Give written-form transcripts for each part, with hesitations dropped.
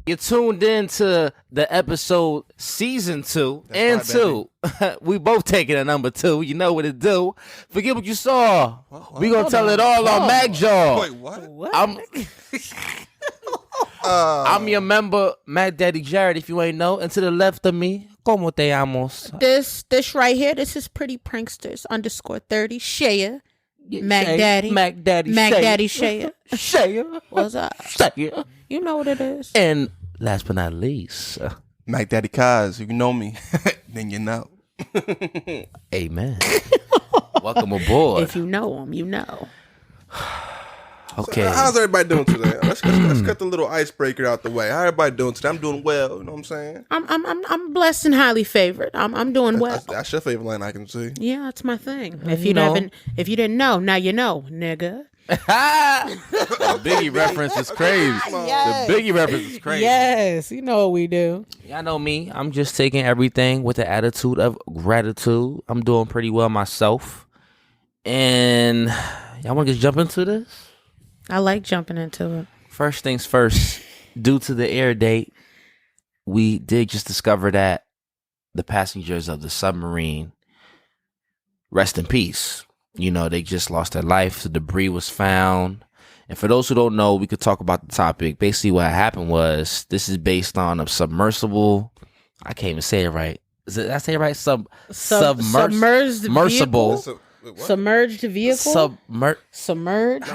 You're tuned in to the episode season 2 and 2. We both taking a number 2. You know what it do. Forget what you saw. We gonna tell it all on MackJaw. Wait, what? I'm your member, Mac Daddy Jared, if you ain't know. And to the left of me, como te amos? This right here, this is Pretty Pranksters _30. Shaya. MackDaddy. MackDaddy Shaya. Shaya. What's up? Shaya. You know what it is. And last but not least, MackDaddy Kaz. If you know me, then you know. amen. Welcome aboard. If you know him, you know. Okay. So how's everybody doing today? Let's cut the little icebreaker out the way. How everybody doing today? I'm doing well. You know what I'm saying? I'm blessed and highly favored. I'm doing well. That's your favorite line I can see. Yeah, that's my thing. If you didn't know, now you know, nigga. The Biggie reference is crazy. Yes. The Biggie reference is crazy. Yes, you know what we do. Y'all know me. I'm just taking everything with the attitude of gratitude. I'm doing pretty well myself. And y'all want to just jump into this? I like jumping into it. First things first, due to the air date, we did just discover that the passengers of the submarine, rest in peace. You know, they just lost their life. The debris was found. And for those who don't know, we could talk about the topic. Basically, what happened was, this is based on a submersible. I can't even say it right. Did I say it right? Submerged submersible. vehicle? Submerged vehicle? Submerged?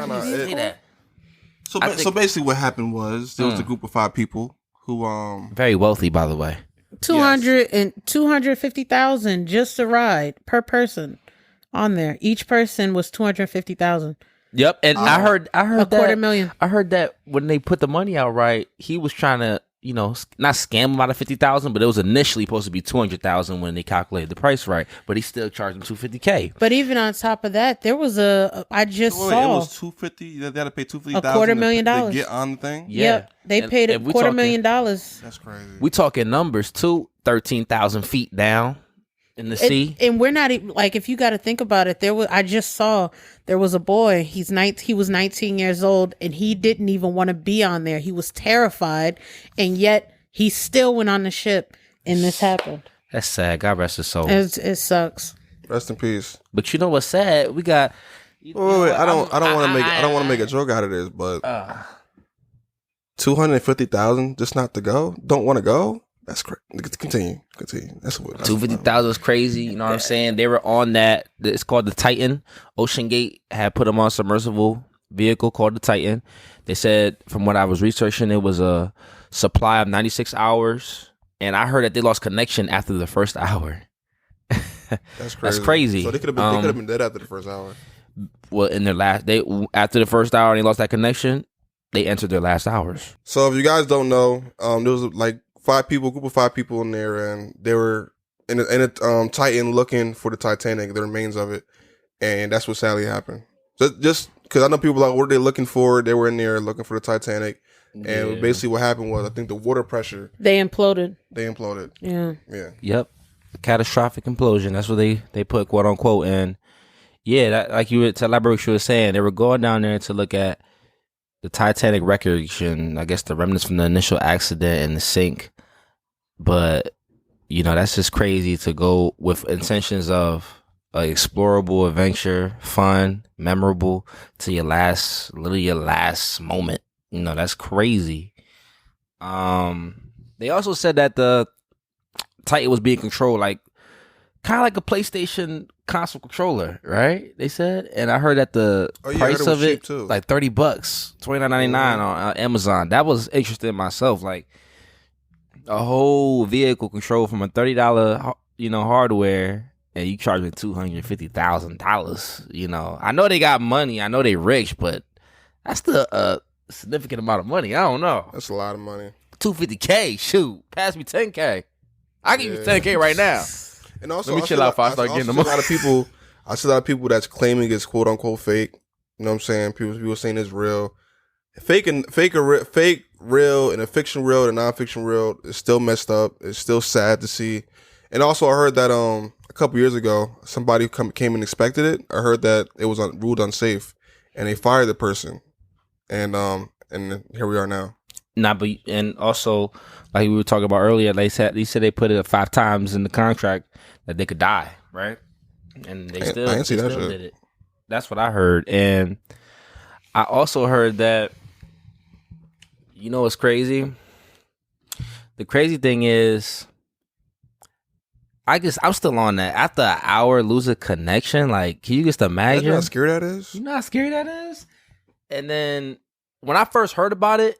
So basically what happened was, there was a group of 5 people who... Very wealthy, by the way. 250,000 just a ride per person on there. Each person was 250,000. Yep, and I heard a that, $250,000. I heard that when they put the money out, right, he was trying to, not scam him out of 50,000, but it was initially supposed to be 200,000 when they calculated the price right. But he still charged him $250K. But even on top of that, there was I just saw it was $250. They had to pay $250,000. $250,000 to get on the thing. Yeah, yep, they paid $250,000. That's crazy. We talking numbers too. 13,000 feet down in the sea, and we're not even, like, if you got to think about it. I just saw there was a boy. He was 19 years old, and he didn't even want to be on there. He was terrified, and yet he still went on the ship, and this happened. That's sad. God rest his soul. It sucks. Rest in peace. But you know what's sad? We got. Wait, I don't want to make a joke out of this, but 250,000 just not to go. Don't want to go. That's crazy. Continue. That's what. 250,000 is crazy. You know what I'm saying? They were on that. It's called the Titan. Ocean Gate had put them on a submersible vehicle called the Titan. They said, from what I was researching, it was a supply of 96 hours, and I heard that they lost connection after the first hour. That's crazy. That's crazy. So they could have been dead after the first hour. Well, after the first hour and they lost that connection, they entered their last hours. So if you guys don't know, there was like group of 5 people in there, and they were in a Titan looking for the Titanic, the remains of it, and that's what sadly happened. Just because I know people are like, what are they looking for? They were in there looking for the Titanic, and basically what happened was, I think the water pressure. They imploded. Yeah. Yep. Catastrophic implosion. That's what they put, quote unquote. And yeah, that, like you were, to elaborate what you were saying, they were going down there to look at the Titanic wreckage and I guess the remnants from the initial accident and the sink. But, that's just crazy to go with intentions of an explorable adventure, fun, memorable, to literally your last moment. That's crazy. They also said that the Titan was being controlled kind of like a PlayStation console controller, right? They said, and I heard that the price of it, like $30, $29.99 on Amazon. That was interesting myself, like a whole vehicle control from a $30, hardware, and you charge me $250,000. I know they got money, I know they rich, but that's still a significant amount of money. I don't know. That's a lot of money. $250K, shoot, pass me $10K. I give you $10K right now. And also, let me chill out before I start getting them. I see a lot of people that's claiming it's quote unquote fake. You know what I'm saying? People saying it's real. Fake, real, and a fiction real, and non-fiction real is still messed up. It's still sad to see. And also, I heard that a couple years ago, somebody came and inspected it. I heard that it was ruled unsafe, and they fired the person. And here we are now. Nah, but and also like we were talking about earlier, they said they put it 5 times in the contract that they could die, right? And they still, I didn't see that shit. did it. That's what I heard, and I also heard that. You know what's crazy? The crazy thing is, I guess I'm still on that. After an hour, lose a connection. Like, can you just imagine? You know how scary that is? You know how scary that is? And then when I first heard about it,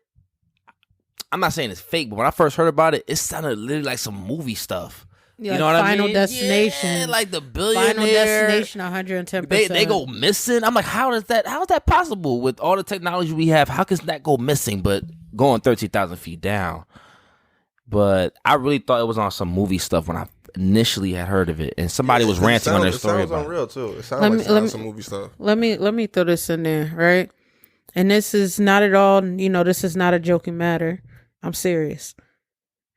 I'm not saying it's fake, but when I first heard about it, it sounded literally like some movie stuff. Yeah, you know what I mean? Final Destination. Yeah, like the billionaire. Final Destination, 110%. They go missing. I'm like, how is that possible with all the technology we have? How can that go missing? But going 13,000 feet down. But I really thought it was on some movie stuff when I initially had heard of it, and somebody was ranting on their story. It sounds unreal too. It sounds like some movie stuff. Let me throw this in there, right? And this is not at all. This is not a joking matter. I'm serious.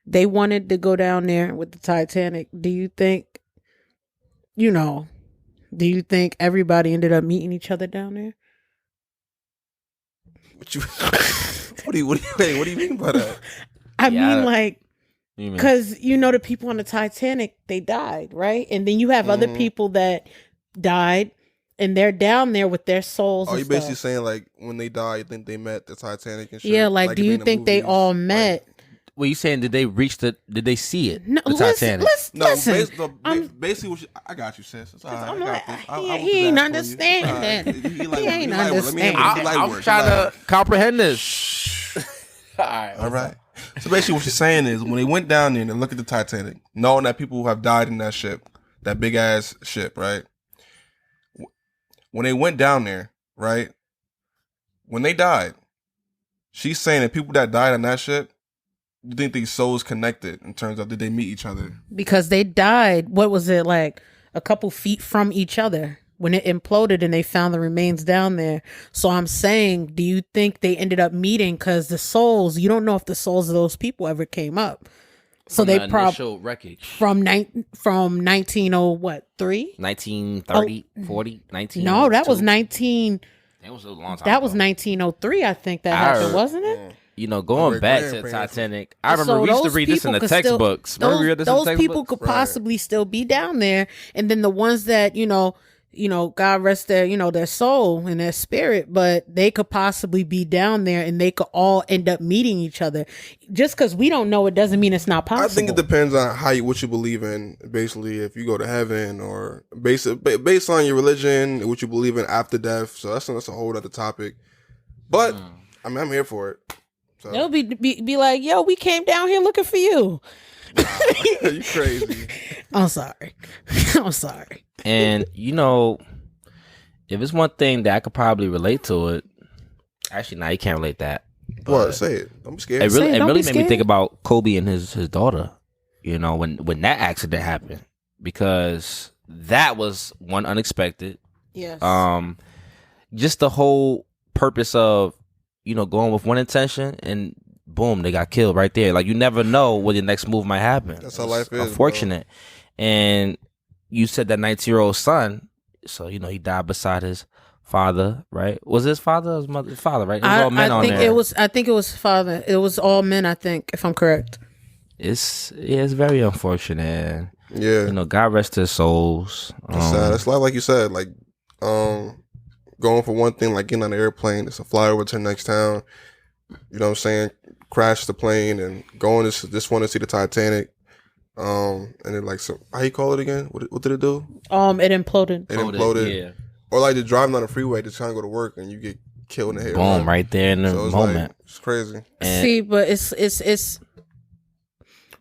They wanted to go down there with the Titanic. Do you think everybody ended up meeting each other down there? What do you mean by that? I mean, like, because the people on the Titanic, they died, right? And then you have other people that died, and they're down there with their souls. Are you basically saying, like, when they die, you think they met the Titanic and shit? Yeah, like do you think they all met? Like, well, you saying did they see it? No, the Titanic. Listen. Basically, I got you, sis. It's all right. I'm like, I he ain't understanding. He ain't understanding. I'm trying to comprehend this. All right. So basically, what you're saying is when they went down there and looked at the Titanic, knowing that people have died in that ship, that big ass ship, right? When they went down there, right? When they died, she's saying that people that died on that ship, you think these souls connected in terms of did they meet each other? Because they died, what was it, like a couple feet from each other when it imploded and they found the remains down there. So I'm saying, do you think they ended up meeting? Because the souls, you don't know if the souls of those people ever came up. So from they probably wreckage from 1903, 1930, 40, 19. No, that was 19. It was a long time. That ago. was 1903. I think that happened, wasn't it? Going back to Titanic, I remember we used to read this in the textbooks. Those people could possibly still be down there, and then the ones that God rest their soul and their spirit, but they could possibly be down there, and they could all end up meeting each other. Just because we don't know, it doesn't mean it's not possible. I think it depends on what you believe in. Basically, if you go to heaven, or based on your religion, what you believe in after death. So that's a whole other topic. But I'm here for it. So. They'll be like, yo, we came down here looking for you. You crazy. I'm sorry. And if it's one thing that I could probably relate to it, actually, you can't relate that. What? Say it. I'm scared. It really made me think about Kobe and his daughter. When that accident happened, because that was one unexpected. Yes. Just the whole purpose of going with one intention and boom, they got killed right there. Like, you never know what your next move might happen. That's how life is. Unfortunate. Bro. And you said that 19-year-old son, so he died beside his father, right? Was his father or his mother? His father, right? It was all men on there. I think it was father. It was all men, I think, if I'm correct. It's very unfortunate. Yeah. God rest their souls. It's sad. It's like you said, like going for one thing, like getting on an airplane, it's a flyover to the next town. You know what I'm saying? Crash the plane and going to just want to see the Titanic. And then how you call it again? What did it do? It imploded. It imploded. Yeah. Or like just driving on the freeway, just trying to go to work and you get killed in the head. Boom, right there in the moment. It's crazy. See, but it's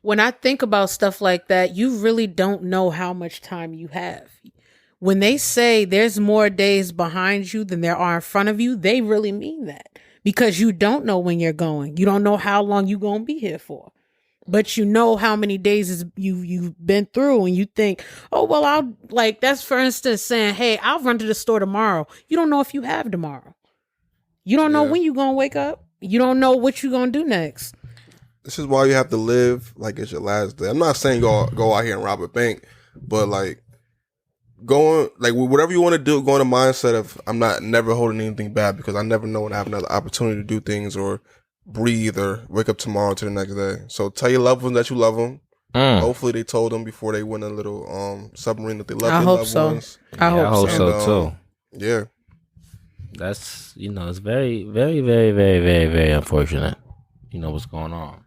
when I think about stuff like that, you really don't know how much time you have. When they say there's more days behind you than there are in front of you, they really mean that. Because you don't know when you're going. You don't know how long you're going to be here for. But you know how many days you've been through, and you think, oh, well, that's for instance saying, hey, I'll run to the store tomorrow. You don't know if you have tomorrow. You don't know when you're going to wake up. You don't know what you're going to do next. This is why you have to live like it's your last day. I'm not saying go out here and rob a bank, but going, whatever you want to do, go in the mindset of I'm never holding anything back because I never know when I have another opportunity to do things or breathe or wake up tomorrow to the next day. So tell your loved ones that you love them. Hopefully they told them before they went in a little submarine that they love their loved ones. I hope so too. Yeah. That's, it's very, very, very, very, very, very unfortunate. What's going on.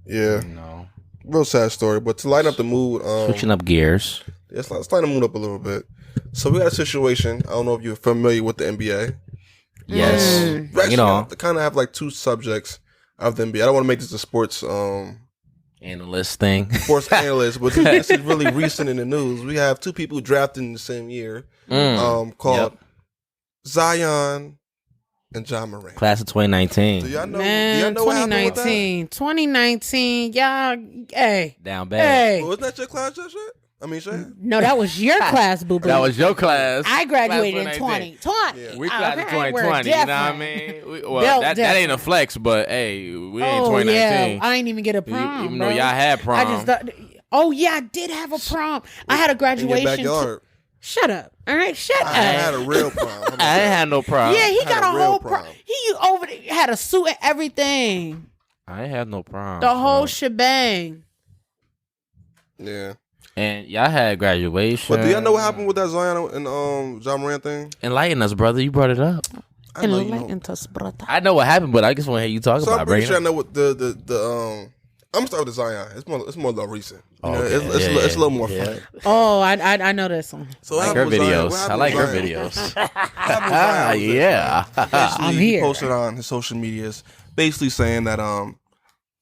Yeah. Real sad story. But to lighten up the mood. Switching up gears. Let's lighten the mood up a little bit. So we got a situation. I don't know if you're familiar with the NBA. Yes. We actually kind of have like two subjects of the NBA. I don't want to make this a sports analyst thing. Sports analyst, but this is really recent in the news. We have two people drafted in the same year called Zion and John Morant. Class of 2019. Do y'all know? Man, do y'all know 2019. 2019. Y'all, hey. Down bad. Hey. Was that your class, Shay? I mean, Shay? No, that was your class, boo boo. That was your class. I graduated in 2020. Yeah. We class of 2020. You know what I mean? That ain't a flex, but hey, we ain't 2019. Yeah. I ain't even get a prom. Even though y'all had prom. I just thought, I did have a prom. I had a graduation. In your backyard. Shut up. All right, shut up. I had a real prom. I ain't had no prom. Yeah, he got a whole prom. He over there had a suit and everything. I ain't had no prom. The whole shebang. Yeah. And y'all had graduation. But do y'all know what happened with that Zion and John Morant thing? Enlighten us, brother. You brought it up. Enlighten us, brother. I know what happened, but I just want to hear you talk about it. I'm pretty sure I know what the I'm gonna start with the Zion. It's more little recent. It's a little more fun. Oh, I know that song. So I like her videos. I like her videos. Yeah. I'm here. He posted on his social medias basically saying that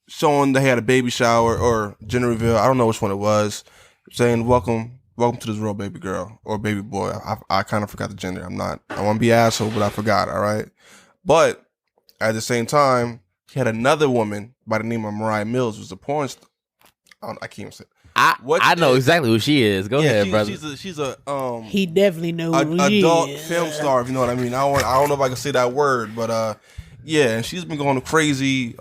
showing they had a baby shower or gender reveal. I don't know which one it was. Saying welcome to this real baby girl or baby boy. I kind of forgot the gender. I want to be an asshole, but I forgot. All right. But at the same time, he had another woman by the name of Mariah Mills, who's a porn star. I can't even say. I know exactly who she is. Go ahead, brother. She's a he definitely knows who he adult is. film star, if you know what I mean. I don't know if I can say that word, but yeah, and she's been going crazy,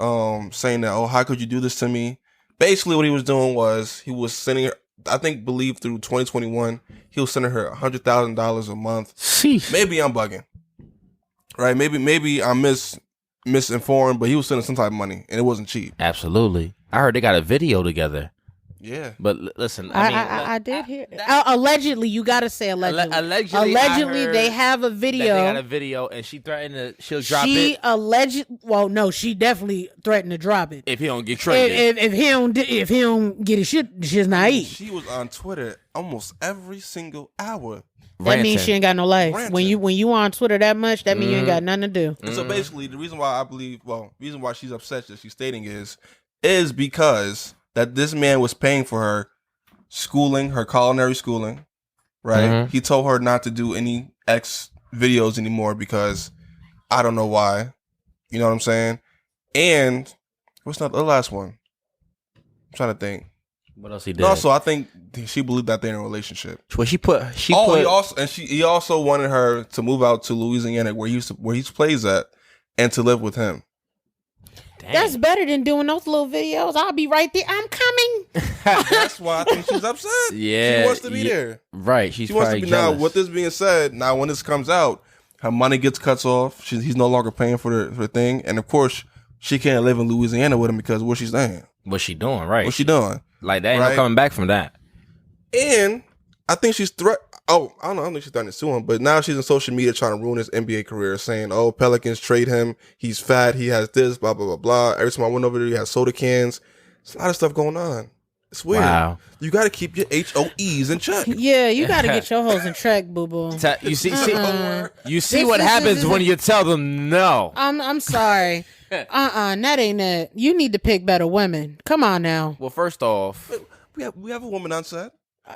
saying that, how could you do this to me? Basically, what he was doing was he was sending her. I believe through 2021, he was sending her $100,000 a month. Sheesh. Maybe I'm bugging, right? Maybe I'm misinformed, but he was sending some type of money, and it wasn't cheap. Absolutely. I heard they got a video together. Yeah. But listen, I did hear. Allegedly, you got to say allegedly. Allegedly, they have a video. They got a video, and she threatened she'll drop it. She definitely threatened to drop it if he don't get traded. If he don't get his shit's not eat. She was on Twitter almost every single hour. That means she ain't got no life. Ranting. When you on Twitter that much, that means you ain't got nothing to do. And so basically, the reason why she's upset that she's stating is because that this man was paying for her schooling, her culinary schooling, right? Mm-hmm. He told her not to do any X videos anymore because I don't know why. You know what I'm saying? And what's not the last one? I'm trying to think. What else he did? No, so I think she believed that they're in a relationship. Well, he also wanted her to move out to Louisiana where he plays at and to live with him. Dang. That's better than doing those little videos. I'll be right there. I'm coming. That's why I think she's upset. Yeah, she wants to be there. Right, she wants to be jealous. Now, with this being said, now when this comes out, her money gets cut off. He's no longer paying for the thing, and of course, she can't live in Louisiana with him because where's she staying? What's she doing? Right? What's she doing? Like that ain't no coming back from that. And I think she's I don't know. I don't think she's threatening to sue him, but now she's on social media trying to ruin his NBA career, saying, Pelicans trade him. He's fat. He has this, blah, blah, blah, blah. Every time I went over there, he has soda cans. There's a lot of stuff going on. It's weird. Wow. You got to keep your HOEs in check. Yeah, you got to get your hoes in check, boo-boo. You see what happens when you tell them no. I'm sorry. That ain't it. You need to pick better women. Come on now. Well, first off, we have a woman on set.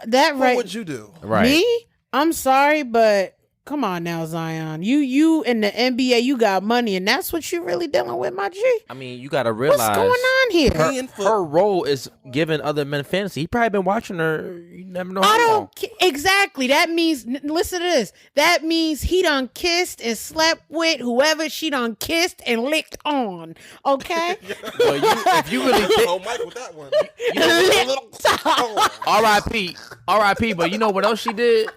That right? What would you do? Right. Me? I'm sorry, but come on now, Zion. You in the NBA, you got money, and that's what you really dealing with, my G. I mean, you got to realize what's going on here. Her role is giving other men fantasy. He probably been watching her. You never know. Exactly. That means, listen to this. That means he done kissed and slept with whoever she done kissed and licked on. Okay. Well, if you really think, Mike with that one. R.I.P. But you know what else she did?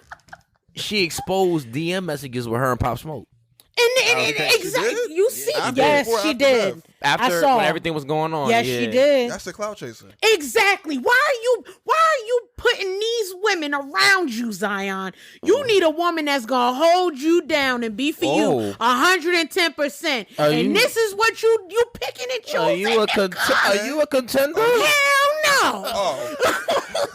She exposed DM messages with her and Pop Smoke. Exactly, you see, After, yes, before, she after did. death. After I saw. when everything was going on. Yes, she did. That's the cloud chaser. Exactly. Why are you putting these women around you, Zion? You need a woman that's gonna hold you down and be for you 110%. And this is what you picking and choosing. Are you a contender? Hell no. Oh,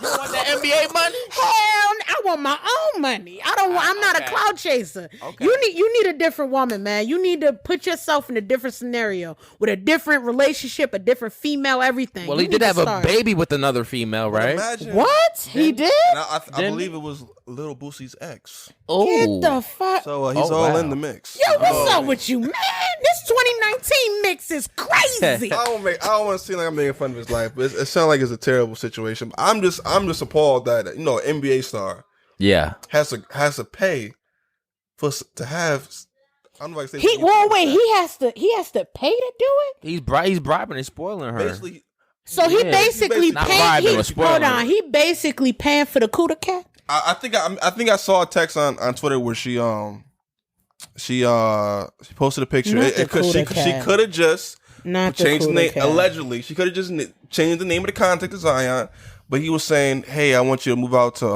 You want that NBA money? Hell, I want my own money. I'm not a cloud chaser. Okay. You need a different woman, man. You need to put yourself in a different scenario with a different relationship, a different female, everything. Well, You he need did have to a start. baby with another female, right? imagine. What? He did? And I believe it was Lil Boosie's ex. Oh, Get the fuck. So he's Oh, all wow. in the mix. Yo, what's up with you, man? This 2019 mix is crazy. I don't want to seem like I'm making fun of his life, but it sounds like it's a terrible situation. I'm just appalled that an NBA star yeah. has to pay to have. I don't know if I say He has to pay to do it. He's bribing and spoiling her. basically. So he Yeah. basically Not paying. bribing or spoiling Hold on, her. he basically paying for the Cuda cat. I think I saw a text on Twitter where she posted a picture. Not the She Cuda cat. could have just Not the changed the Cuda name. cat. Allegedly, she could have just changed the name of the contact to Zion. But he was saying, "Hey, I want you to move out to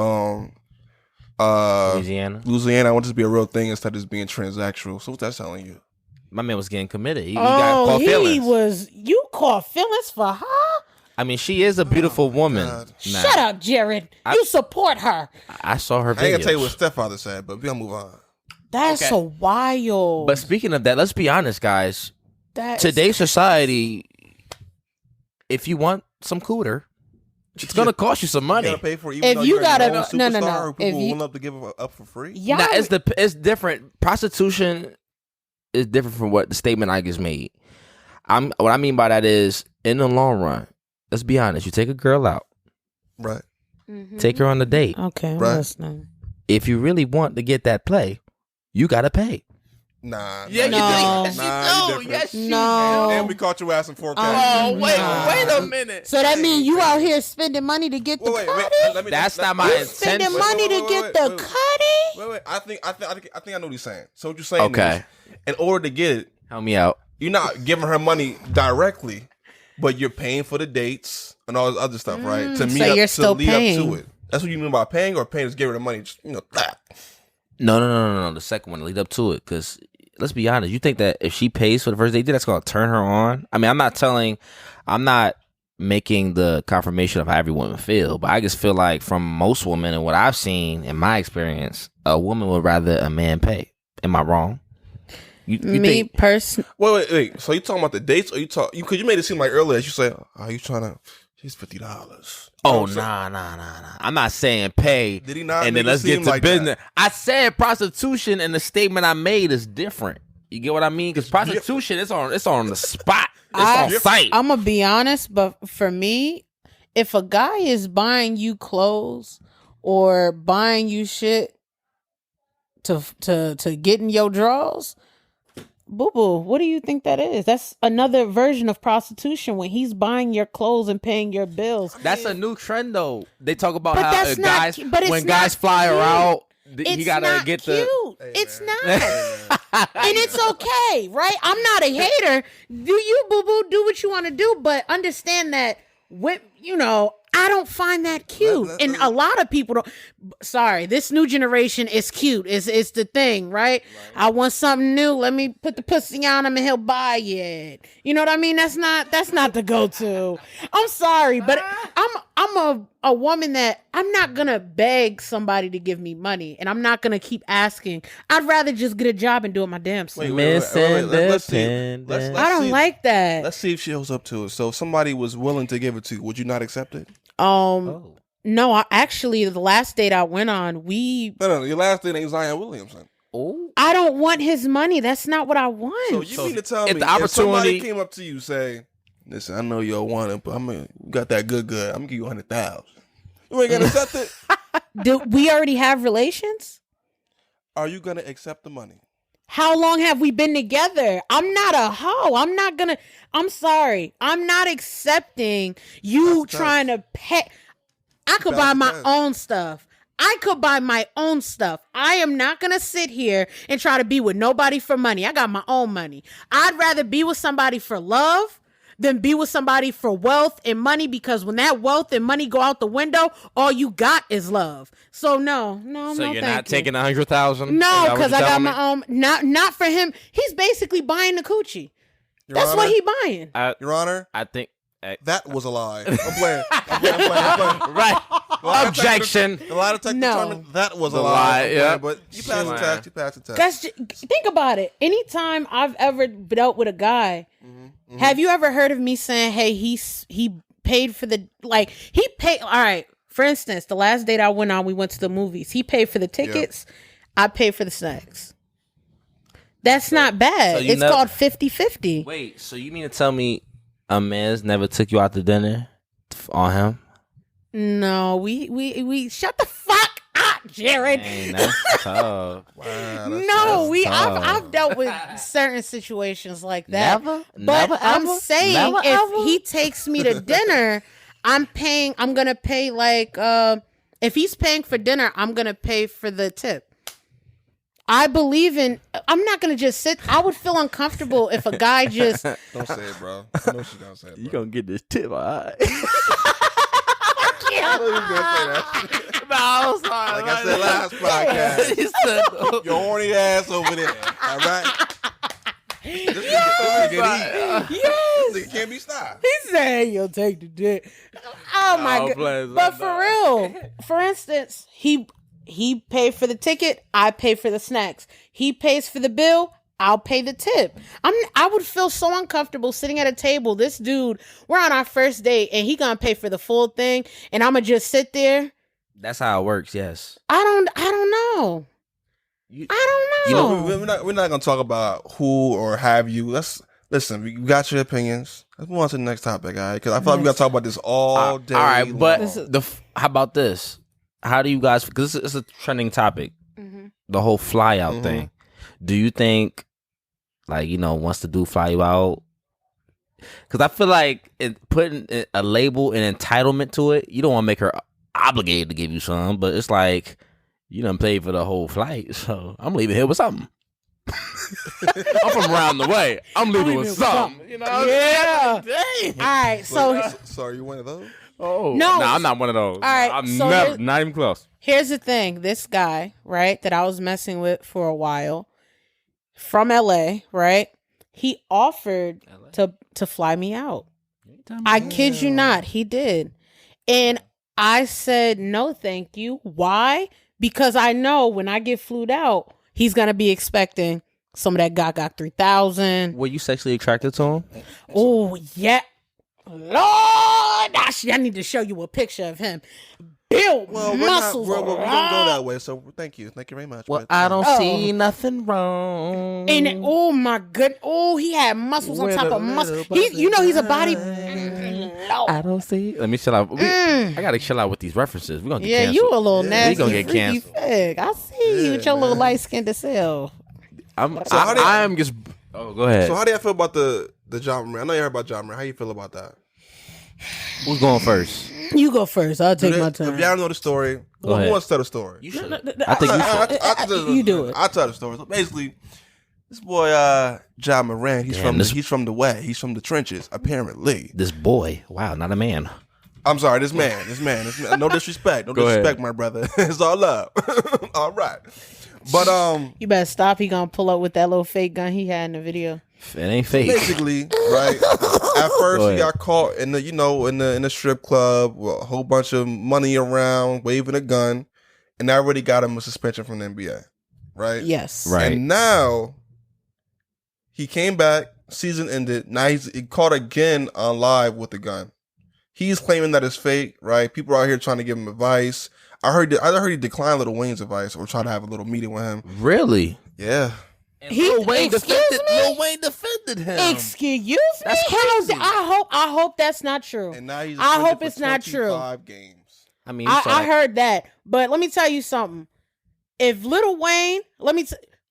Louisiana. I want this to be a real thing instead of just being transactional." So what's that telling you? My man was getting committed. He got caught feelings. You caught feelings for her? I mean, she is a beautiful woman. God. Nah, Shut up, Jared. You support her. I saw her videos. I ain't gonna tell you what stepfather said, but we gonna move on. That's Okay. so wild. But speaking of that, let's be honest, guys. That's- Today's society, if you want some cooter, it's gonna cost you some You money. gotta pay for it, If even though you you're gotta- a known no, no, no. superstar who If people you- willing to give up for free. Y'all, Now, it's different. Prostitution is different from what the statement I just made. What I mean by that is, in the long run, let's be honest. You take a girl out, Right. take her on a date. okay, I'm Right. listening. If you really want to get that play, you gotta pay. Nah. Yeah, No. you do. Nah, you No, yes, different. she No. And we caught your ass in 4K. Oh, wait Nah. a minute. So that means you out here spending money to get the Wait, cutty? That's not my You intent. spending Wait, money to get the cutty? Wait. I think I know what he's saying. So what you're saying Okay. is, in order to get it, Help me out. you're not giving her money directly, but you're paying for the dates and all this other stuff, right? To so you're still lead paying. up to it. That's what you mean by paying, or paying is giving her money. Just, that. No. The second one, lead up to it. Because let's be honest, you think that if she pays for the first date, that's going to turn her on? I mean, I'm not making the confirmation of how every woman feel, but I just feel like from most women and what I've seen in my experience, a woman would rather a man pay. Am I wrong? You Me think? personally, Wait. So you talking about the dates, or because you made it seem like earlier that you say, "Are you trying to?" She's $50. Oh, nah. I'm not saying pay. Did he not And make then it let's get seem to like business. that? I said prostitution, and the statement I made is different. You get what I mean? Because prostitution, it's on the spot. It's on site. I'm gonna be honest, but for me, if a guy is buying you clothes or buying you shit to get in your drawers, boo boo, what do you think that is? That's another version of prostitution when he's buying your clothes and paying your bills. That's a new trend, though. They talk about But how that's not- guys, but it's when not guys fly her cute. out, he It's gotta not get cute. the. It's not. And it's okay, right? I'm not a hater. Do you, boo boo, do what you want to do, but understand that I don't find that cute. And a lot of people don't. Sorry, this new generation is cute. It's the thing, right? I want something new. Let me put the pussy on him and he'll buy it. You know what I mean? That's not the go-to. I'm sorry, but I'm a woman that I'm not gonna beg somebody to give me money, and I'm not gonna keep asking. I'd rather just get a job and do it my damn self. Let's see. I don't like that. Let's see if she holds up to it. So if somebody was willing to give it to you, would you not accept it? No, the last date I went on, No, your last date ain't Zion Williamson. I don't want his money. That's not what I want. So you mean to tell me if the if somebody opportunity- came up to you say, "Listen, I know you don't want it, but you got that good. I'm gonna give you 100,000." You ain't gonna accept it. Do we already have relations? Are you gonna accept the money? How long have we been together? I'm not a hoe. I'm sorry. I'm not accepting you That's trying to pay. I could That's buy my tough. own stuff. I could buy my own stuff. I am not going to sit here and try to be with nobody for money. I got my own money. I'd rather be with somebody for love than be with somebody for wealth and money, because when that wealth and money go out the window, all you got is love. So no, so you're not taking 100,000? No, because I got my own. Not for him. He's basically buying the coochie. That's what he buying. Your Honor, I think that was a lie. I'm playing. Right. Objection. A lot of tech determined that was a lie. Yeah, but you passed the test. You passed the test. Think about it. Anytime I've ever dealt with a guy, have you ever heard of me saying, "Hey, he paid for the he paid." All right. For instance, the last date I went on, we went to the movies. He paid for the tickets. Yep. I paid for the snacks. That's not bad. So it's called 50-50. Wait, so you mean to tell me a man's never took you out to dinner on him? No, we shut the fuck up, Jared. Dang, that's tough. Wow, no, I've dealt with certain situations like that. Never, I'm saying if he takes me to dinner, I'm gonna pay if he's paying for dinner, I'm gonna pay for the tip. I'm not going to just sit. I would feel uncomfortable if a guy just. Don't say it, bro. I know she's going to say it. You going to get this tip, all right? I know you're going to say that. No, I'm sorry. Like I said last podcast. Your horny ass over there. All right? This can't be stopped. He said you'll take the dick. Oh, my God. But for real, for instance, he paid for the ticket, I pay for the snacks. He pays for the bill, I'll pay the tip. I would feel so uncomfortable sitting at a table. This dude, we're on our first date and he gonna pay for the full thing and I'm gonna just sit there. That's how it works, yes. I don't know. I don't know. We're not gonna talk about who or have you. Listen, we got your opinions. Let's move on to the next topic, all right? Because I feel like we gotta talk about this all day. All right, long. but how about this? How do you guys? Because it's a trending topic, the whole fly out thing. Do you think, once the dude fly you out? Because I feel like putting a label and entitlement to it, you don't want to make her obligated to give you some, but it's like you done paid for the whole flight, so I'm leaving here with something. I'm from around the way. I'm leaving with something. You know? Yeah. Dang. All right. So are you one of those? Oh no, I'm not one of those. All right, I'm not even close. Here's the thing: this guy, right, that I was messing with for a while, from LA, right? He offered to fly me out. I kid you not, he did, and I said no, thank you. Why? Because I know when I get flued out, he's gonna be expecting some of that Gaga 3000. Were you sexually attracted to him? Oh yeah. Lord, I need to show you a picture of him. Built muscles. We don't go that way, so thank you very much. Well, I don't see nothing wrong. And oh my goodness, he had muscles on top of muscles. He's a body. I don't see. Let me chill out. I gotta chill out with these references. We're gonna get canceled. You a little nasty. We gonna get canceled. I see you with your little light skinned self. I'm just. Oh, go ahead. So how do you feel about the John Moran? I know you heard about John Moran. How you feel about that? Who's going first? You go first. I'll take my turn. If y'all know the story, who wants to tell the story? You should. I think you should. You do it. I'll tell the story. So basically, this boy, John Moran, he's from the way. He's from the trenches, apparently. This boy. Wow, not a man. I'm sorry, this man. No disrespect. No disrespect, my brother. It's all love. All right. But you better stop. He gonna pull up with that little fake gun he had in the video. It ain't fake. Basically, right. At first, he got caught in the strip club with a whole bunch of money around, waving a gun, and that already got him a suspension from the NBA. Right. Yes. Right. And now he came back. Season ended. Now he's caught again on live with a gun. He's claiming that it's fake. Right. People are out here trying to give him advice. I heard he declined Lil Wayne's advice or tried to have a little meeting with him. Really? Yeah. Lil Wayne defended him. Excuse me? That's crazy. I hope that's not true. And now he's I hope it's not true. 25 games. I mean, I heard that, but let me tell you something. If Lil Wayne,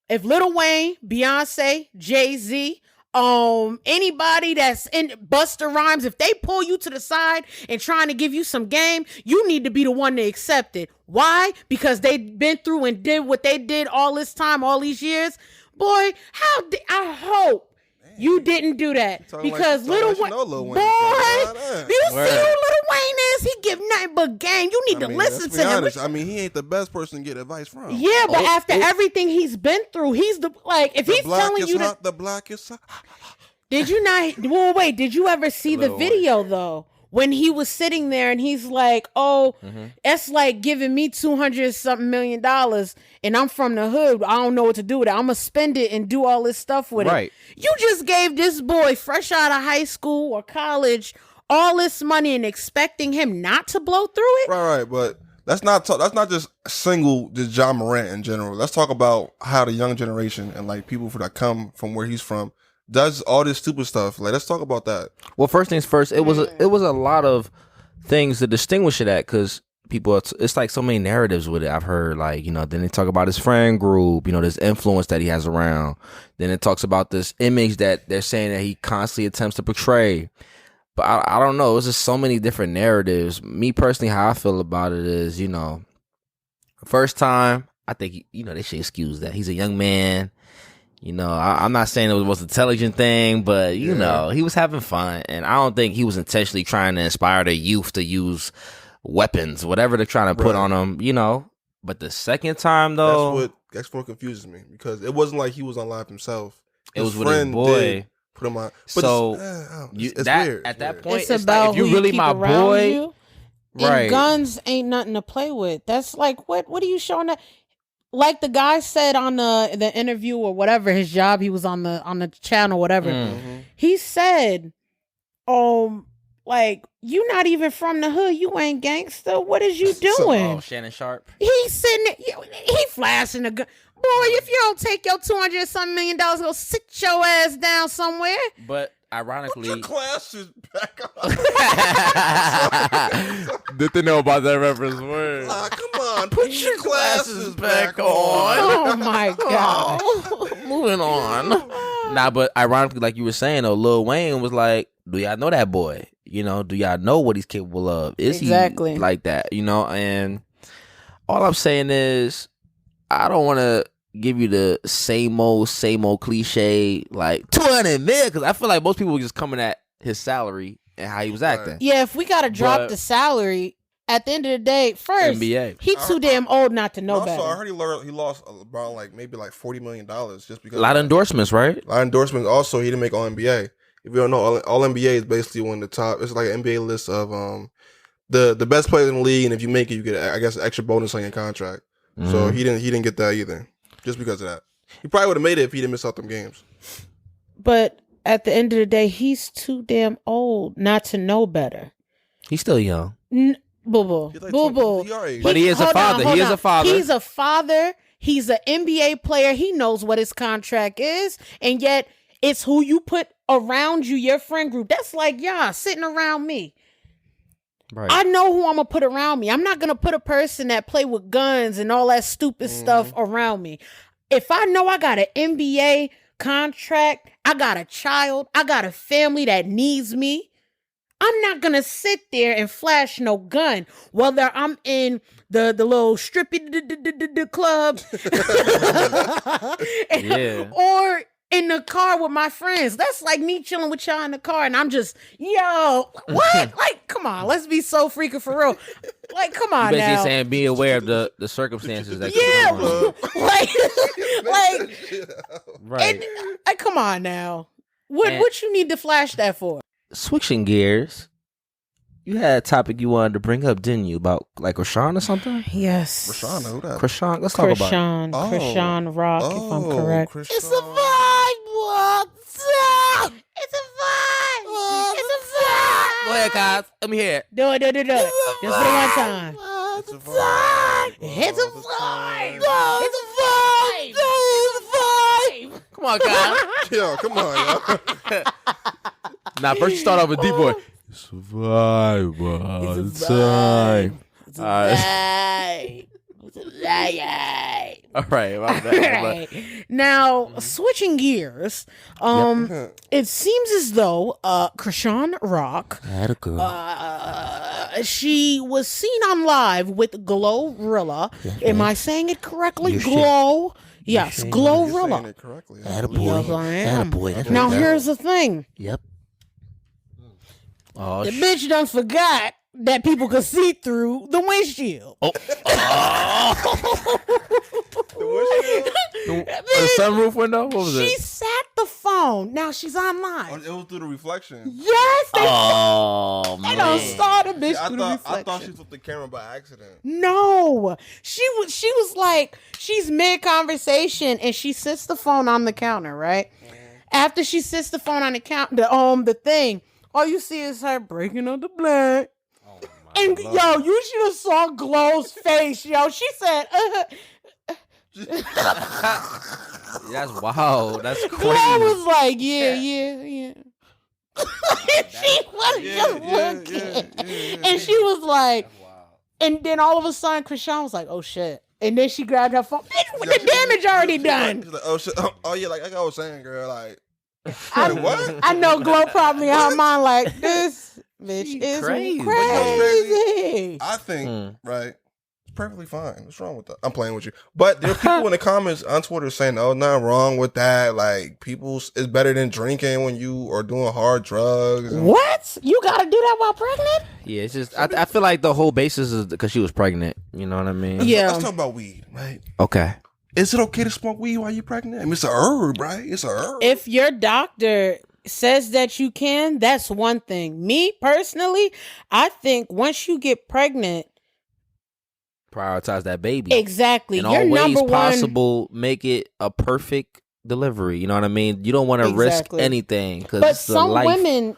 Beyonce, Jay-Z, anybody that's in Busta Rhymes, if they pull you to the side and trying to give you some game, you need to be the one to accept it. Why? Because they've been through and did what they did all this time, all these years. Boy, I hope you didn't do that, because Lil Wayne, boy, you see who Lil Wayne is? He give nothing but game. You need to listen to him. I mean, he ain't the best person to get advice from. Yeah, but after everything he's been through, he's if he's telling you that the black is hot. Did you not? Well, wait. Did you ever see the video though? When he was sitting there and he's like, "Oh, that's like giving me $200-something million, and I'm from the hood. I don't know what to do with it. I'm gonna spend it and do all this stuff with it." You just gave this boy fresh out of high school or college all this money and expecting him not to blow through it. Right. But that's not just John Morant in general. Let's talk about how the young generation and like people that come from where he's from does all this stupid stuff. Like, let's talk about that. Well, first things first, it was a lot of things to distinguish it at, because people, it's like so many narratives with it. I've heard, like, then they talk about his friend group, this influence that he has around. Then it talks about this image that they're saying that he constantly attempts to portray. But I don't know. It's just so many different narratives. Me personally, how I feel about it is, first time, I think, they should excuse that. He's a young man. I'm not saying it was the most intelligent thing, but, he was having fun. And I don't think he was intentionally trying to inspire the youth to use weapons, whatever they're trying to put on them, But the second time, though. That's what confuses me, because it wasn't like he was on live himself. It was with his boy. Put him on. But so, it's weird. At that point, it's about like, if you really my boy. You, right. And guns ain't nothing to play with. That's like, what are you showing that? Like the guy said on the interview or whatever, his job, he was on the channel, whatever. Mm-hmm. He said, like, you not even from the hood. You ain't gangster. What is you doing? Shannon Sharp. He's sitting there, he flashing a gun. Boy, if you don't take your $200-something million, go sit your ass down somewhere. But ironically, put your glasses back on. Did they know about that reference word? Come on, put your glasses back on. Oh my God. Moving on. Nah, but ironically, like you were saying, though, Lil Wayne was like, "Do y'all know that boy? Do y'all know what he's capable of? Is he like that? And all I'm saying is, I don't want to give you the same old cliche like 200 million, because I feel like most people were just coming at his salary and how he was acting. Yeah, if we gotta drop the salary, at the end of the day, first NBA. He's too damn old not to know better. I heard he lost about maybe $40 million just because a lot of endorsements, right? A lot of endorsements. Also, he didn't make All NBA. If you don't know, All NBA is basically one of the top. It's like an NBA list of the best players in the league, and if you make it, you get, I guess, an extra bonus on your contract. Mm-hmm. So he didn't get that either. Just because of that. He probably would have made it if he didn't miss out them games. But at the end of the day, he's too damn old not to know better. He's still young. Boo-boo. Boo-boo. But he is a father. He is a father. He's a father. He's an NBA player. He knows what his contract is. And yet, it's who you put around you, your friend group. That's like, sitting around me. Right. I know who I'm going to put around me. I'm not going to put a person that play with guns and all that stupid stuff around me. If I know I got an NBA contract, I got a child, I got a family that needs me, I'm not going to sit there and flash no gun, whether I'm in the little strippy club or in the car with my friends. That's like me chilling with y'all in the car and I'm just, what? Like, come on, let's be so freaking for real. Like, come on, you now. Basically saying be aware of the circumstances that right. And, come on now. What you need to flash that for? Switching gears, you had a topic you wanted to bring up, didn't you? About like Chrisean or something? Yes. Chrisean, who that? Chrisean, let's talk about it. Chrisean Rock, if I'm correct. Chrisean. It's a vibe. What's up? It's a vibe. It's a vibe. Go ahead, guys. Let me hear it. Do it. Just for the one time. It's a vibe. It's a vibe. It's a vibe. It's a vibe. Come on, guys. Yo, come on, yo. Now, first you start off with D-Boy. It's a vibe. It's a vibe. It's a vibe. It's a vibe. All right. My bad. Right. Now, switching gears, it seems as though Chrisean Rock, I had a girl. she was seen on live with Glorilla. Am I saying it correctly? You Glow. Yes, You're saying Glorilla. it correctly. Yes, I am. Attaboy. Now, here's the thing. Yep. Oh, The bitch done forgot that people could see through the windshield. Oh. The sunroof window? What was She it? sat the phone. Now she's online. It was through the reflection. Yes, they Man. don't start a bitch Yeah, through the I reflection. thought she flipped the camera by accident. No, she was like, she's mid conversation and she sits the phone on the counter, right? After she sits the phone on the counter, the thing, all you see is her breaking up the black. And yo, you should have saw Glow's face, yo. She said, That's wild. That's Glow crazy. was like, yeah. She was just looking. And she was like, and then all of a sudden, Chrisean was like, oh shit. And then she grabbed her phone. Bitch, the damage already done. She's like, oh shit. Oh yeah, like I was saying, girl, like what? I know Glow probably in her mind like, this bitch is crazy. crazy. I think, right? It's perfectly fine. What's wrong with that? I'm playing with you. But there are people in the comments on Twitter saying, oh, nothing wrong with that. Like, people, it's better than drinking when you are doing hard drugs. What? You gotta do that while pregnant? Yeah, it's just, I feel like the whole basis is because she was pregnant. You know what I mean? Yeah. Let's talk about weed, right? Okay. Is it okay to smoke weed while you're pregnant? I mean, it's a herb, right? It's a herb. If your doctor says that you can, that's one thing. Me, personally, I think once you get pregnant, Prioritize that baby. exactly, In your all number ways one. possible, make it a perfect delivery. You know what I mean? You don't want to risk Exactly. anything because But it's the some life. women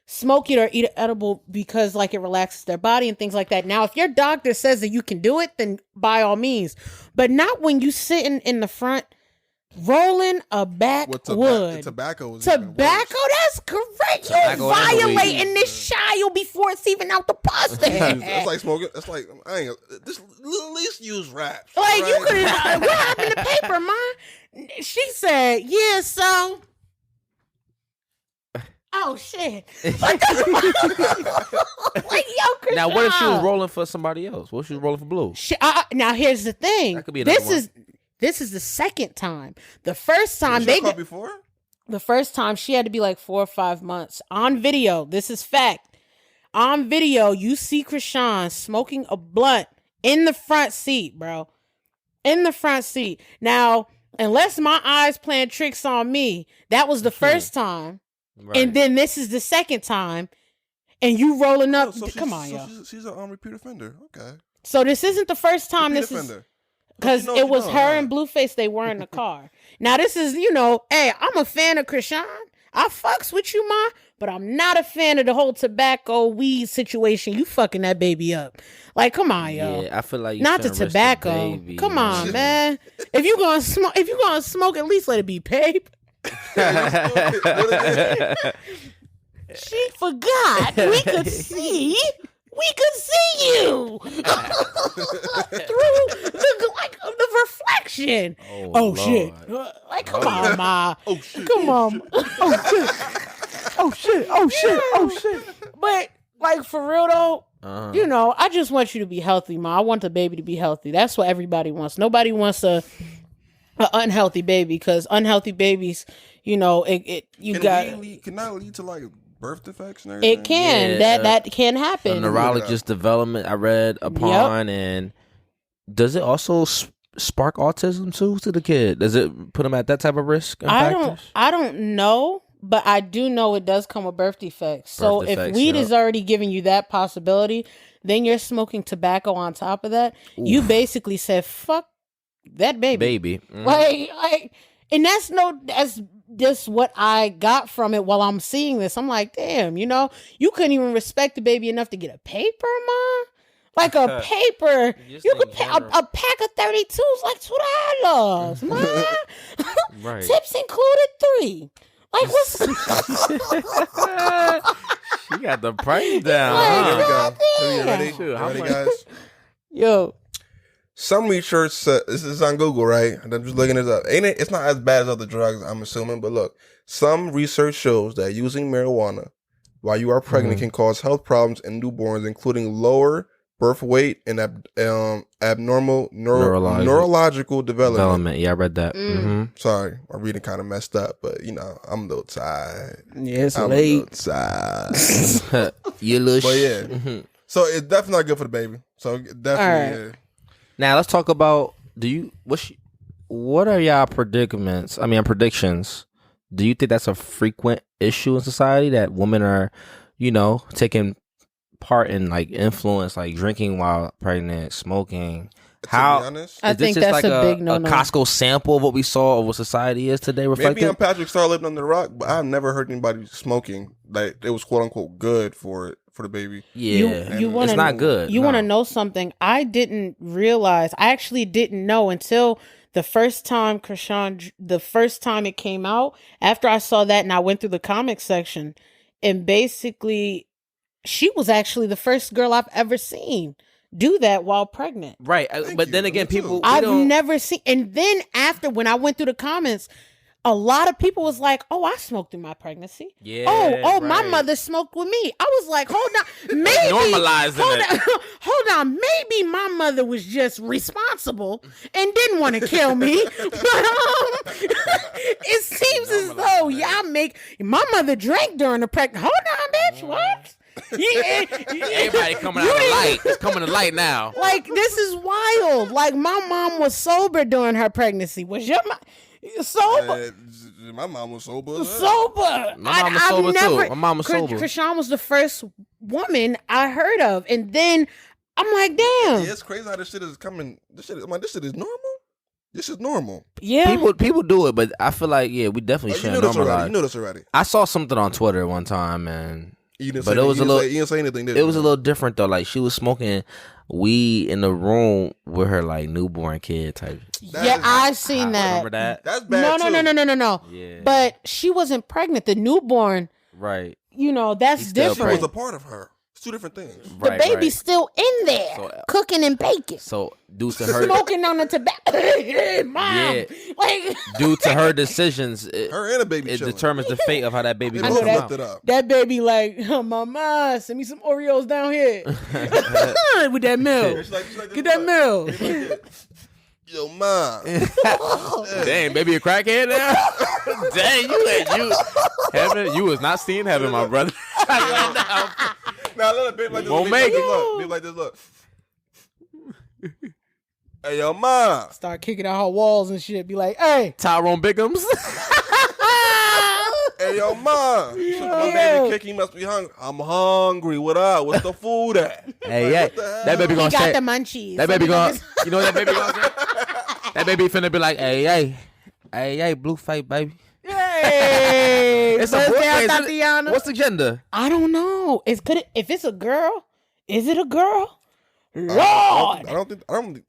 smoke it or eat it edible because like it relaxes their body and things like that. Now, if your doctor says that you can do it, then by all means. But not when you sitting in the front rolling a backwood. Tobacco is Tobacco, that's correct. You're Tobacco and violating this child before it's even out the pussy. It's like smoking. It's like I ain't. Just at least use wraps. Like right? you could have what happened in the paper, man? She said, yeah, so. Oh shit! Like, yo, Now, what if she was Chrisean. rolling for somebody else? What if she was rolling for Blue? Now here's the thing. That could be another This is the second time. The first time Was they your car before? the first time she had to be like 4 or 5 months on video. This is fact. On video, you see Chrisean smoking a blunt in the front seat, bro. In the front seat. Now, unless my eyes playing tricks on me, that was the first time. Right. And then this is the second time, and you rolling up. So Come on, yo. She's an repeat offender. Okay. So this isn't the first time. Repeat This is offender. because She knows it she was doing, her right? and Blueface. They were in the car. Now this is, hey, I'm a fan of Chrisean. I fucks with you, ma, but I'm not a fan of the whole tobacco weed situation. You fucking that baby up. Like, come on, yo. Yeah, I feel like you Not the shouldn't risk tobacco. baby, Come you know? on, man. If you gonna smoke, at least let it be paper. She forgot. We could see you through the reflection. Oh shit! Like, come on, ma. Oh shit. Come on. Oh shit. But like for real though, I just want you to be healthy, ma. I want the baby to be healthy. That's what everybody wants. Nobody wants a unhealthy baby because unhealthy babies, can that lead to like birth defects and everything? It can. Yeah, that can happen. A neurologist development I read upon, and does it also spark autism too to the kid? Does it put him at that type of risk? And factors? I don't know, but I do know it does come with birth defects. So if weed is already giving you that possibility, then you're smoking tobacco on top of that. Oof. You basically said, "Fuck that baby." Mm-hmm. Like, and that's just what I got from it while I'm seeing this. I'm like, damn, you couldn't even respect the baby enough to get a paper, ma. Like a paper, you could pay a pack of 32 is like $2, ma. Right. Tips included 3. Like what's? She got the price down. Like, huh? Here we go. damn. Ready? Shoot, how Ready, much? guys? Yo, Some research this is on Google, right? And I'm just looking it up. Ain't it? It's not as bad as other drugs, I'm assuming. But look, some research shows that using marijuana while you are pregnant can cause health problems in newborns, including lower birth weight and abnormal neurological development. Yeah, I read that. Sorry, my reading kind of messed up, but you know, I'm a little tired. Yeah, it's I'm late. a little tired. You little But yeah, so it's definitely not good for the baby. So definitely. Right. Yeah. Now let's talk about. What are y'all predictions? Do you think that's a frequent issue in society that women are, taking part in like influence, like drinking while pregnant, smoking? To be honest, I think that's a big no-no. A Costco sample of what we saw of what society is today. Reflected? maybe I'm Patrick Star living under the rock, but I've never heard anybody smoking like it was quote unquote good for the baby. Yeah, it's not good. You want to know something? I didn't realize. I actually didn't know until the first time Chrisean, the first time it came out. After I saw that, and I went through the comic section, and basically, she was actually the first girl I've ever seen do that while pregnant. Right, but then again, people I've never seen. And then after, when I went through the comments, a lot of people was like, "Oh, I smoked in my pregnancy. Yeah. Oh, my mother smoked with me." I was like, "Hold on, maybe normalizing it. Hold on, maybe my mother was just responsible and didn't want to kill me." But it seems as though y'all make my mother drank during the pregnancy. Hold on, bitch, what? Everybody coming out of the light. It's coming to light now. Like, this is wild. Like, my mom was sober during her pregnancy. Was your mom sober? My mom was sober. Sober. My mom was sober too. My mom was sober. Chrisean was the first woman I heard of, and then I'm like, damn. Yeah, it's crazy how this shit is coming. This shit is normal. This is normal. Yeah. People do it, but I feel like we definitely shouldn't normalize. You knew this already. I saw something on Twitter one time, and you didn't say anything. It was a little different though. Like, she was smoking weed in the room with her like newborn kid type. I've seen that. Remember that? That's bad. No. Yeah. But she wasn't pregnant. The newborn, Right. That's different. She was a part of her. It's two different things. The baby's still in there, cooking and baking. So due to her smoking on the tobacco, mom. Yeah. Like, due to her decisions, her and a baby, it determines the fate of how that baby I goes know out. That baby like, mama, send me some Oreos down here with that milk. Get that milk. Yo, mom. Dang, baby, a crackhead now. Dang, you was not seeing heaven, my brother. Now let a baby like this. Won't make it. Baby like this. Look. Hey, yo, mom. Start kicking out her walls and shit. Be like, hey, Tyrone Biggums. Hey, yo, mom. My baby kick, he must be hungry. I'm hungry. What up? What's the food at? Hey, yeah. That baby gonna say. got the munchies. That baby gonna. You know what that baby gonna say? That baby finna be like, hey, blue fight, baby. Hey, it's a boy. Tatiana. What's the gender? I don't know. If it's a girl, is it a girl? Lord, I don't.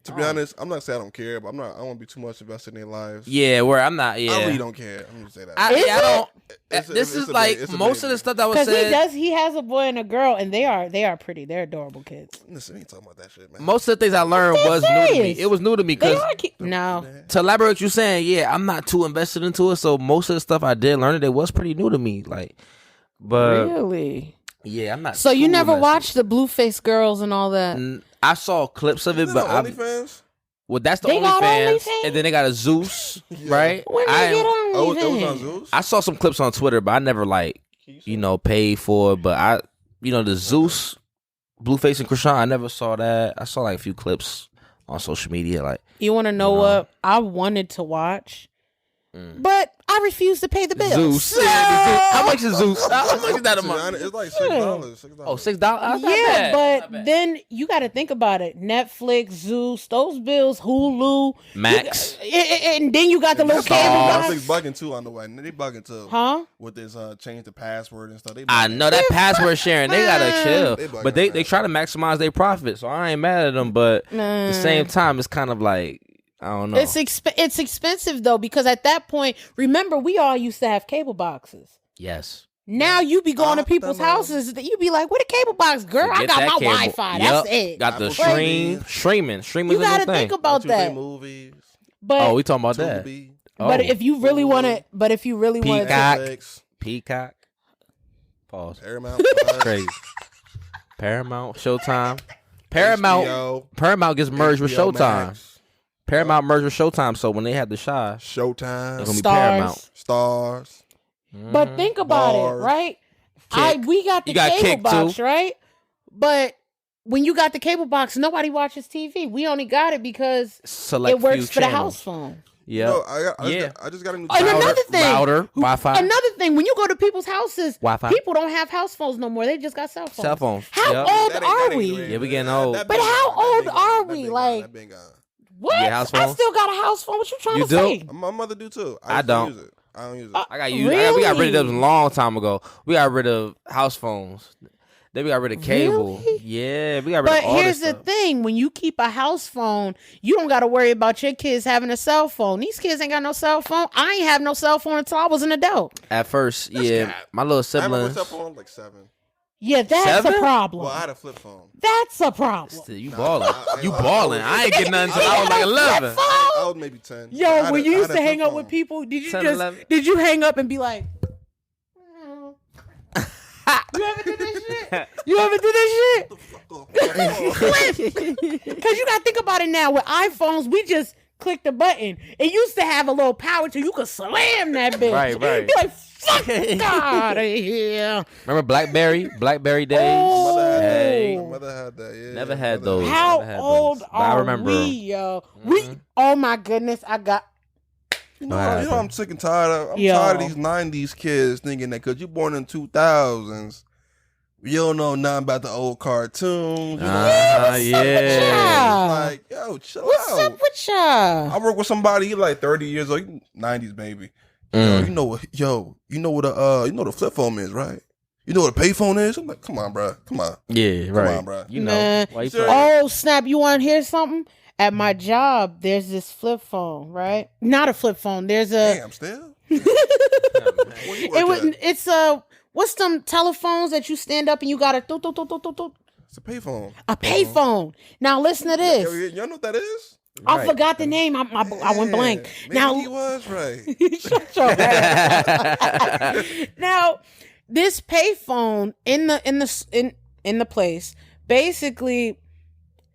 To be honest, I'm not saying I don't care, but I don't want to be too much invested in their lives. Yeah, where I'm not. Yeah, I really don't care. I'm gonna say that. I don't. This is like most of the stuff that was said. Because he has a boy and a girl, and they are pretty. They're adorable kids. Listen, we ain't talking about that shit, man. Most of the things I learned was new to me. It was new to me because no. To elaborate what you're saying, I'm not too invested into it. So most of the stuff I did learn, it was pretty new to me. Like, but really, yeah, I'm not. So you never watched the Blueface Girls and all that? I saw clips of it, but OnlyFans? Well, that's the OnlyFans, and then they got a Zeus, right? When they get on it was on Zeus? I saw some clips on Twitter, but I never paid for it. But I, the Zeus, Blueface and Chrisean, I never saw that. I saw like a few clips on social media. Like, you want to know what I wanted to watch, but I refused to pay the bill. Zeus. So... How much is Zeus? How much is that a month? It's like $6. Oh, $6? Yeah, but then you got to think about it. Netflix, Zeus, those bills, Hulu, Max, and then you got the little cable box. Netflix bugging too on the way. They bugging too. Huh? With this change the password and stuff. I know that password sharing. They gotta chill, but they try to maximize their profit. So I ain't mad at them, but at the same time, it's kind of like. I don't know. It's expensive though, because at that point, remember, we all used to have cable boxes. Yes. Now you be going to Optimum. people's houses. You be like, "Where the cable box, girl? I Forget got that my cable. Wi-Fi. Yep. That's it." Got the Apple streaming. You gotta think about that. Movies. But Oh, we talking about that. Tubi, but Oh. if you really want to, Peacock. Netflix, Peacock. Pause. Paramount, Crazy. Paramount, Showtime. Paramount gets merged with HBO Showtime. Max, Paramount merged with Showtime, so when they had the Shy, it's Showtime, gonna be Stars. Paramount. Stars. But think about Bars. it, right? Kick. We got the You got cable Kick, box, too. right? But when you got the cable box, nobody watches TV. We only got it because Select it works few for the channels. house phone. Yeah. No, Yeah. I just got a new And router. another thing, Router, Wi-Fi. Another thing, when you go to people's houses, Wi-Fi. people don't have house phones no more. They just got cell phones. Cell phones. How Yep. old That are ain't we? doing Yeah, we it. getting old. That But been how gone. That old been are gone. we? That been Like- gone. That been gone. What? You get house I phone? still got a house phone. What you trying You to do? say? My mother do too. I used to don't. use it. I don't use it. I got used. We got rid of Really? them a long time ago. We got rid of house phones. Then we got rid of cable. Really? Yeah, we got rid But of all here's this the stuff. thing: when you keep a house phone, you don't got to worry about your kids having a cell phone. These kids ain't got no cell phone. I ain't have no cell phone until I was an adult. At first, That's yeah, cap. my little I remember siblings. cell phone like 7. Yeah, that's Seven? a problem. Well, I had a flip phone. That's a problem. You balling. You balling. I ain't getting nothing until I was like 11. I was maybe 10. I Yo, had when a- you I used had to a hang flip up with phone. people, did you 10, just 11. did you hang up and be like, you ever did this shit? You ever did this shit? Because you got to think about it now. With iPhones, we just click the button. It used to have a little power to you could slam that bitch. Right. Be like, fuck out of here. Remember Blackberry days? Oh. Hey. My mother had that. Yeah, Never my had mother those. had How Never had old those. But I are remember. we, yo? We, oh my goodness, I got. You know, I'm sick and tired of. I'm Yo. tired of these '90s kids thinking that because you're born in 2000s, you don't know nothing about the old cartoons. You know, Yeah. like, yo, chill What's out. up with y'all? I work with somebody. He like 30 years old. He 90s baby. Yo, you know what? You know what the flip phone is, right? You know what a payphone is? I'm like, come on, bro. Come on. Yeah, right. on, bruh. You know. Man. Why you Sure. play? Oh snap! You want to hear something? At my job, there's this flip phone, right? Not a flip phone. There's a. Damn, still? Where you work It was. at? It's what's them telephones that you stand up and you got a It's a payphone. a payphone. Now listen to Yo, this. y'all know what that is? I Right. forgot the name. I went Yeah, blank. Maybe Now he was right. shut your ass. Now, this payphone in the place, basically,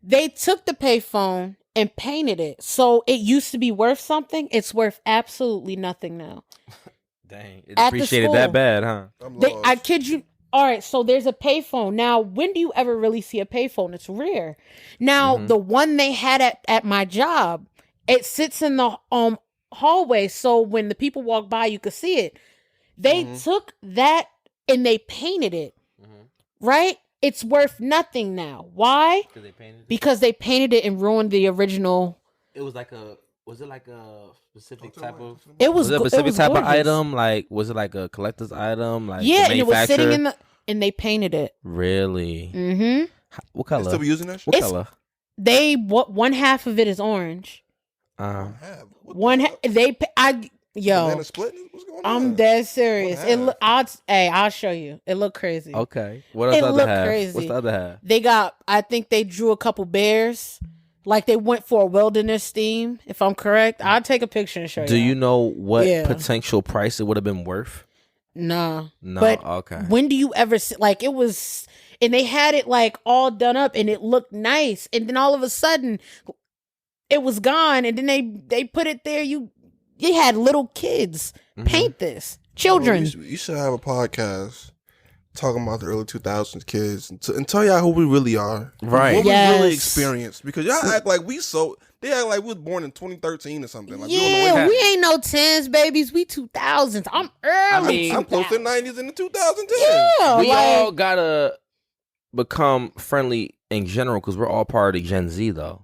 they took the payphone and painted it. So it used to be worth something. It's worth absolutely nothing now. Dang, it At the appreciated school. that bad, huh? I'm They, lost. I kid you. All right, so there's a payphone. Now, when do you ever really see a payphone? It's rare. Now, the one they had at my job, it sits in the hallway, so when the people walk by, you could see it. They took that and they painted it, right? It's worth nothing now. Why? Because they painted it. Because they painted it and ruined the original. It was like a. Was it like a specific type of? It was Was it a go- specific was type of gorgeous. item? Like, was it like a collector's item? Like, Yeah, the and it was sitting in manufacturer? and they painted it. Really? Mm-hmm. What They color? still be using that shit? What It's- color? One half of it is orange. Have. What One the ha- they pa- I yo. banana splitting? What's going on? I'm dead serious. What It half? look, I'll show you. It looked crazy. Okay. What else? It The other looked half? crazy. What's the other half? They got. I think they drew a couple bears. Like they went for a wilderness theme. If I'm correct, I'll take a picture and show you. Do you know what Yeah. potential price it would have been worth? Nah. No. But Okay. when do you ever see? Like it was, and they had it like all done up, and it looked nice, and then all of a sudden, it was gone, and then they put it there. You had little kids paint this, children. You should have a podcast talking about the early 2000s kids and tell y'all who we really are. Right. What we really Yes. experienced. Because y'all act like they act like we was born in 2013 or something. Like, we don't know Yeah, what we ain't no tens babies. We 2000s. I'm early. mean, I'm close to the 90s and the 2010s. Yeah, We like, all gotta become friendly in general because we're all part of Gen Z, though.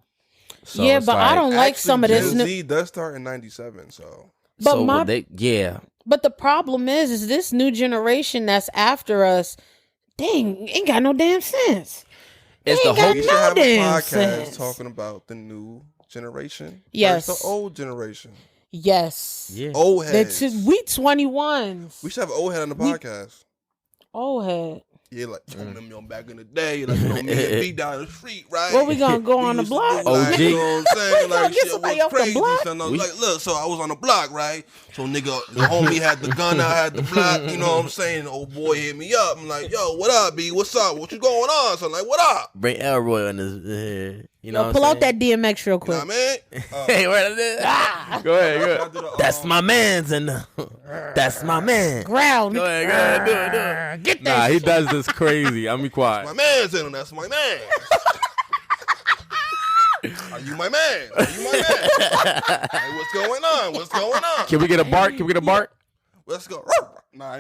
So yeah, it's but I don't like Actually, some of this. Gen New- Z does start in 97, so. But so my- would they, yeah, But the problem is this new generation that's after us, dang, ain't got no damn sense. it's They the ain't got whole. We should no have a damn podcast sense. talking about the new generation. Yes. versus the old generation. Yes. Yeah. Old The heads. we 21s. We should have an old head on the podcast. Old head. Yeah, like, remember back in the day, like, me and B down the street, right? Where we gonna go on the block? Like, you know what I'm saying? Like, Get shit somebody was off the crazy. block? Son. I was like, look, so I was on the block, right? So, nigga, the homie had the gun, I had the block, you know what I'm saying? The old boy hit me up. I'm like, yo, what up, B? What's up? What you going on? So I'm like, what up? Bring Elroy on this. You know, Pull out that DMX real quick. Nah, man. Hey, where is it? Go ahead, go ahead. That's my man's and that's my man. Ground. Go ahead, do it. Get that He shit. does this crazy. I'm be quiet. My man's in him. That's my man. Are you my man? Are you my man? Hey, what's going on? What's going on? Can we get a bark? Can we get a bark? Let's go. Nah,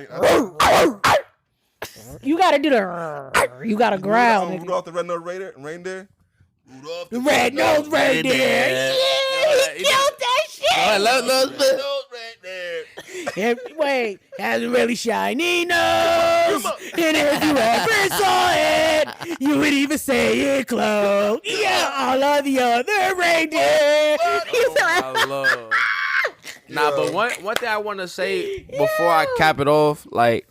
You gotta do the. You gotta growl. nigga. Rudolph the red-nosed reindeer. Rudolph the Red-nosed reindeer. Yeah, he killed that shit. red-nosed reindeer. Wait, has a really shiny nose. And if you ever saw it, you would even say it close. Yeah, all of the other reindeer. Oh, Lord. Nah, but one thing I want to say before I cap it off, like,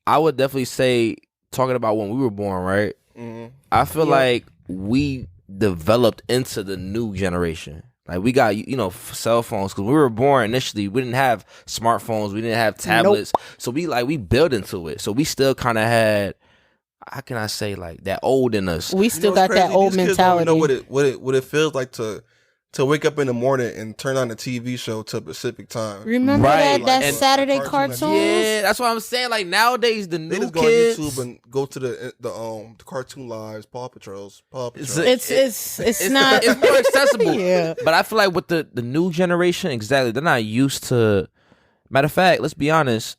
I would definitely say, talking about when we were born, right? Mm-hmm. I feel like we developed into the new generation. Like, we got, cell phones, because when we were born initially, we didn't have smartphones, we didn't have tablets, so we built into it. So we still kind of had, how can I say, like, that old in us. We still got that old mentality. You know what it feels like to wake up in the morning and turn on the TV show to Pacific time. Remember Right. that And Saturday cartoons. cartoons? Yeah, that's what I'm saying. Like, nowadays, the They new just go kids, on YouTube and go to the cartoon lives, Paw Patrols. It's It's not. it's more accessible. Yeah. But I feel like with the new generation, exactly, they're not used to. Matter of fact, let's be honest,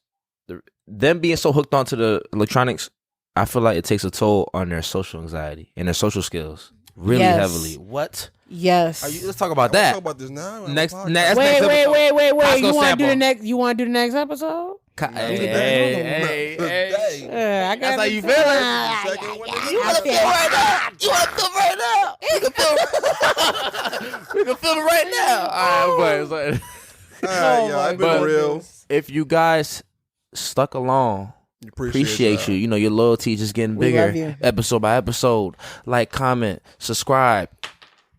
them being so hooked onto the electronics, I feel like it takes a toll on their social anxiety and their social skills really Yes. heavy. What? Yes. Let's talk about Let's that. talk about this now. Next podcast. next Wait. episode. You want to do sample. the next? You want to do the next episode? Hey. I got That's how you it. feeling? Second one, nigga. You want to feel right now? You want to feel right now? You can feel. We can feel it right now. All right, but All right, Oh y'all. my I've been real. if you guys stuck along, appreciate y'all. you. You know, your loyalty just getting We bigger love you. episode by episode. Like, comment, subscribe.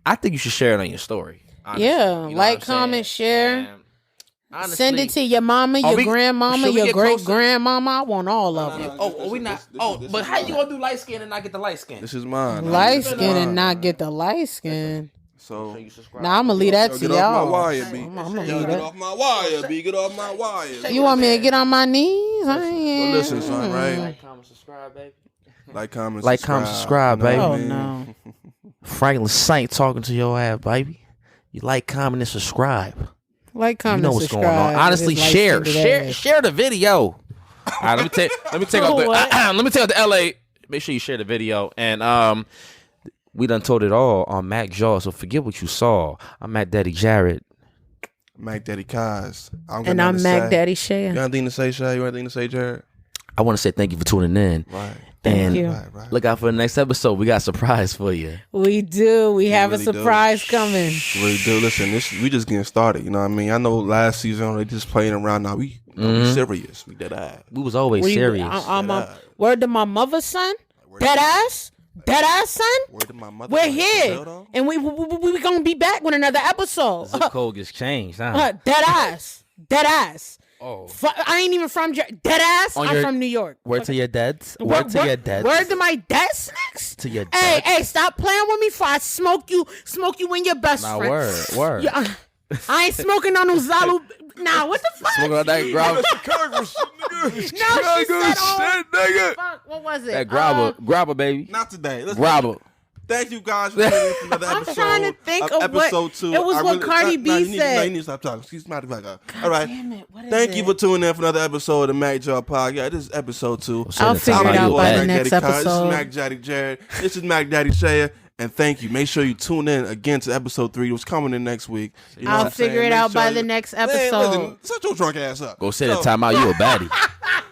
I think you should share it on your story. honestly. Yeah, You know what like, I'm saying? comment, share. And honestly, Send it to your mama, Are your we- grandmama, should we your get great closer? grandmama. I want all of them. we not. But how you gonna do light skin and not get the light skin? This is mine. Light skin and not get the light skin. So Nah, I'm gonna leave that to get off y'all. my wire, B. I'm gonna Yo, leave get that. off my wire, B. Get off my wire. You want me to get on my knees? I So ain't. listen, son, right? Like, comment, subscribe, baby. Like, comment, Like, comment, subscribe, You know what I Oh mean? no. Franklin Saint talking to your ass, baby. You like, comment, and subscribe. Like, You comment, know what's subscribe. going on. Honestly, Just like share today. the video. All right, let me take off the What? let me take off the LA. Make sure you share the video. And we done told it all on MackJaw, so forget what you saw. I'm Mac Daddy Jared. Mac Daddy Kaz. And I'm Mac Daddy Shea. You got anything to say, Shay? You got anything to say, Jared? I want to say thank you for tuning in. Right. And you. Right. look out for the next episode. We got a surprise for you. We do. We have really a do. surprise coming. Really do. Listen, we just getting started. You know what I mean? I know last season they just playing around. Now we serious. We dead eye. We was always serious. Word to my mother's son. Dead ass, son. Word to my mother. We're here, and we gonna be back with another episode. Zip code gets changed. Huh? Dead ass. Oh. I ain't even from dead ass. On I'm your- from New York. Word to your dads. Word to your dads. Word to my dead snacks. To your Hey, dads. stop playing with me before I smoke you in your best Nah, friend. word. Yeah, I ain't smoking on no Zalu. Nah, what the fuck? Smoking on that grabber. No, she said, nigga. fuck, what was it? That grabber, baby. Not today. Let's Grabber. Thank you guys for tuning in for another I'm episode. trying to think of what- episode 2. it was I what Cardi B you said. need to stop talking. Excuse me. All right. Damn it, what is Thank it? you for tuning in for another episode of the MackJaw podcast. This is episode 2. I'll figure it out by the next This episode. is Mac Daddy Jared. This is Mac Daddy Shea. And thank you. Make sure you tune in again to episode 3. What's coming in next week. You know I'll what I'm figure saying? it Make out sure by you- the next Man, episode. listen, shut your drunk ass up. Go sit in time out. You a baddie.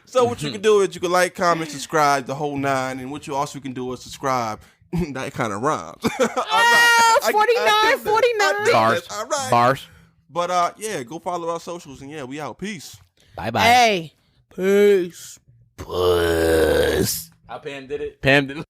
So what you can do is you can like, comment, subscribe, the whole 9. And what you also can do is subscribe. That kind of rhymes. All right. 49, 49. Bars. All right. Bars. But yeah, go follow our socials and yeah, we out. Peace. Bye bye. Hey, peace. puss. How Pam did it? Pam did it.